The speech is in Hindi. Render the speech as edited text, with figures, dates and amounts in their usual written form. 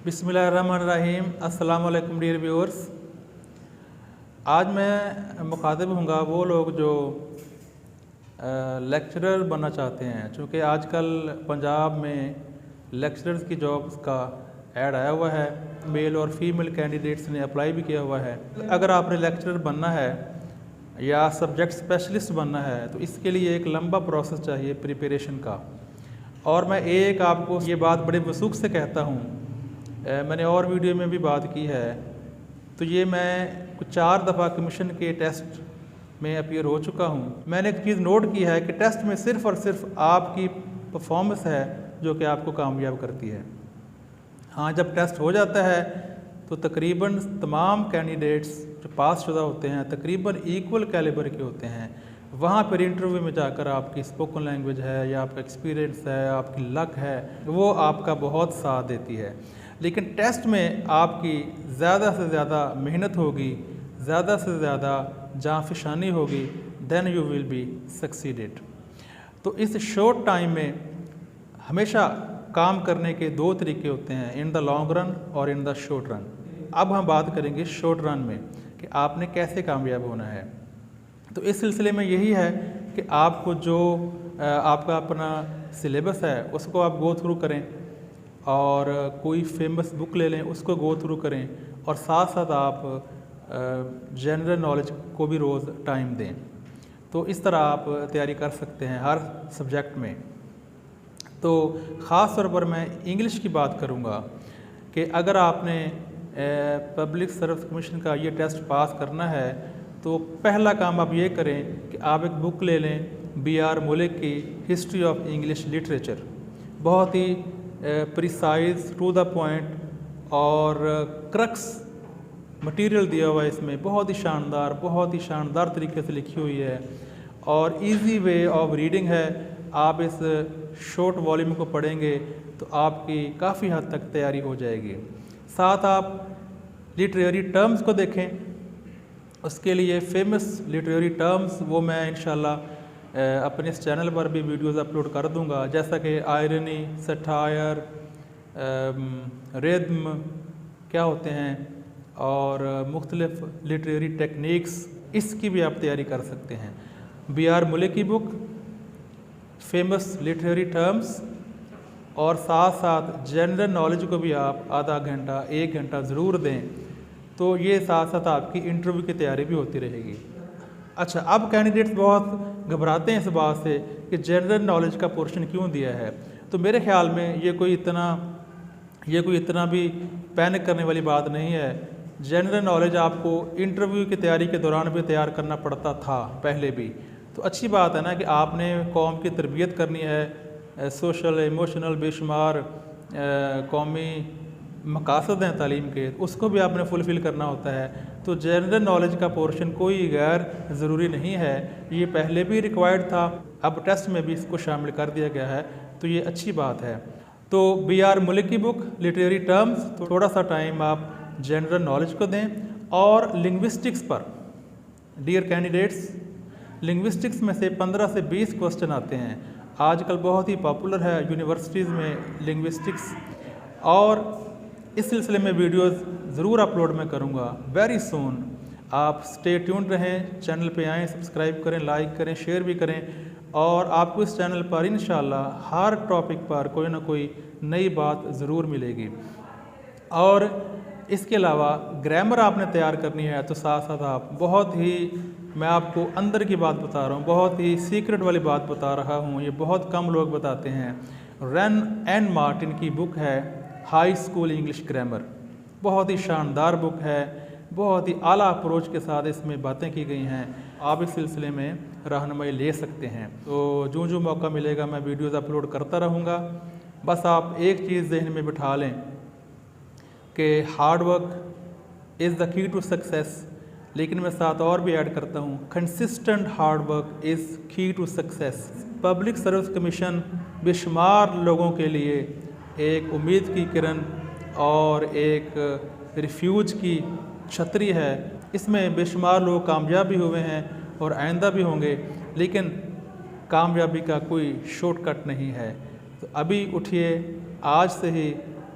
बिस्मिल्लाहिर्रहमानिर्रहीम। अस्सलाम वालेकुम डियर व्यूअर्स। आज मैं मुखातिब होऊंगा वो लोग जो लेक्चरर बनना चाहते हैं। चूँकि आजकल पंजाब में लेक्चरर्स की जॉब्स का ऐड आया हुआ है, मेल और फीमेल कैंडिडेट्स ने अप्लाई भी किया हुआ है। अगर आपने लेक्चरर बनना है या सब्जेक्ट स्पेशलिस्ट बनना है तो इसके लिए एक लंबा प्रोसेस चाहिए प्रिपरेशन का। और मैं एक आपको ये बात बड़े वसूख से कहता हूँ, मैंने और वीडियो में भी बात की है। तो ये मैं कुछ 4 दफ़ा कमीशन के टेस्ट में अपीयर हो चुका हूँ। मैंने एक चीज़ नोट की है कि टेस्ट में सिर्फ़ और सिर्फ आपकी परफॉर्मेंस है जो कि आपको कामयाब करती है। हाँ, जब टेस्ट हो जाता है तो तकरीबन तमाम कैंडिडेट्स जो पास शुदा होते हैं तकरीबन इक्वल कैलिबर के होते हैं। वहाँ पर इंटरव्यू में जाकर आपकी स्पोकन लैंग्वेज है या आपका एक्सपीरियंस है, आपकी लक है, वो आपका बहुत साथ देती है। लेकिन टेस्ट में आपकी ज़्यादा से ज़्यादा मेहनत होगी, ज़्यादा से ज़्यादा जाँफशानी होगी, then you will be succeeded. तो इस शॉर्ट टाइम में हमेशा काम करने के 2 तरीके होते हैं, इन द लॉन्ग रन और इन द शॉर्ट रन। अब हम बात करेंगे शॉर्ट रन में कि आपने कैसे कामयाब होना है। तो इस सिलसिले में यही है कि आपको जो आपका अपना सिलेबस है उसको आप गो थ्रू करें और कोई फेमस बुक ले लें, उसको गो थ्रू करें और साथ साथ आप जनरल नॉलेज को भी रोज़ टाइम दें। तो इस तरह आप तैयारी कर सकते हैं हर सब्जेक्ट में। तो ख़ास तौर पर मैं इंग्लिश की बात करूँगा कि अगर आपने पब्लिक सर्विस कमीशन का ये टेस्ट पास करना है तो पहला काम आप ये करें कि आप एक बुक ले लें, B.R. मुलिक की हिस्ट्री ऑफ इंग्लिश लिटरेचर। बहुत ही प्रिसाइज, टू द पॉइंट और क्रक्स मटेरियल दिया हुआ है इसमें। बहुत ही शानदार तरीके से लिखी हुई है और इजी वे ऑफ रीडिंग है। आप इस शॉर्ट वॉल्यूम को पढ़ेंगे तो आपकी काफ़ी हद तक तैयारी हो जाएगी। साथ आप लिटरेरी टर्म्स को देखें, उसके लिए फेमस लिटरेरी टर्म्स वो मैं इंशाल्लाह अपने इस चैनल पर भी वीडियोस अपलोड कर दूंगा, जैसा कि आयरनी, सटायर, रिद्म क्या होते हैं और मुख्तलिफ लिटरेरी टेक्निक्स, इसकी भी आप तैयारी कर सकते हैं। B.R. मुलिक की बुक, फेमस लिटरेरी टर्म्स और साथ साथ जनरल नॉलेज को भी आप आधा घंटा 1 घंटा ज़रूर दें, तो ये साथ साथ आपकी इंटरव्यू की तैयारी भी होती रहेगी। अच्छा, अब कैंडिडेट्स बहुत घबराते हैं इस बात से कि जनरल नॉलेज का पोर्शन क्यों दिया है। तो मेरे ख्याल में ये कोई इतना भी पैनिक करने वाली बात नहीं है। जनरल नॉलेज आपको इंटरव्यू की तैयारी के दौरान भी तैयार करना पड़ता था पहले भी। तो अच्छी बात है ना कि आपने कौम की तरबियत करनी है, सोशल इमोशनल बेशुमार कौमी मकासद हैं तालीम के, उसको भी आपने फुलफ़िल करना होता है। तो जनरल नॉलेज का पोर्शन कोई गैर ज़रूरी नहीं है, ये पहले भी रिक्वायर्ड था, अब टेस्ट में भी इसको शामिल कर दिया गया है, तो ये अच्छी बात है। तो B.R. मुलिक की बुक लिटरेरी टर्म्स, तो थोड़ा सा टाइम आप जनरल नॉलेज को दें। और लिंग्विस्टिक्स पर डियर कैंडिडेट्स, लिंग्विस्टिक्स में से 15 से 20 क्वेश्चन आते हैं। आजकल बहुत ही पॉपुलर है यूनिवर्सिटीज़ में लिंग्विस्टिक्स, और इस सिलसिले में वीडियोस ज़रूर अपलोड मैं करूँगा वेरी सून। आप स्टे ट्यून्ड रहें, चैनल पे आएँ, सब्सक्राइब करें, लाइक करें, शेयर भी करें, और आपको इस चैनल पर इंशाल्लाह हर टॉपिक पर कोई ना कोई नई बात ज़रूर मिलेगी। और इसके अलावा ग्रामर आपने तैयार करनी है तो साथ साथ आप बहुत ही, मैं आपको अंदर की बात बता रहा हूँ, बहुत ही सीक्रेट वाली बात बता रहा हूँ, ये बहुत कम लोग बताते हैं। रन एंड मार्टिन की बुक है हाई स्कूल इंग्लिश ग्रामर, बहुत ही शानदार बुक है, बहुत ही आला अप्रोच के साथ इसमें बातें की गई हैं। आप इस सिलसिले में रहनुमाई ले सकते हैं। तो जो मौका मिलेगा मैं वीडियोज़ अपलोड करता रहूँगा। बस आप एक चीज़ ज़हन में बिठा लें कि hard work is the key to success, लेकिन मैं साथ और भी ऐड करता हूँ, consistent hard work is key to success. Public service commission बेशुमार लोगों के लिए एक उम्मीद की किरण और एक रिफ्यूज की छतरी है। इसमें बेशुमार लोग कामयाब भी हुए हैं और आइंदा भी होंगे, लेकिन कामयाबी का कोई शॉर्टकट नहीं है। तो अभी उठिए, आज से ही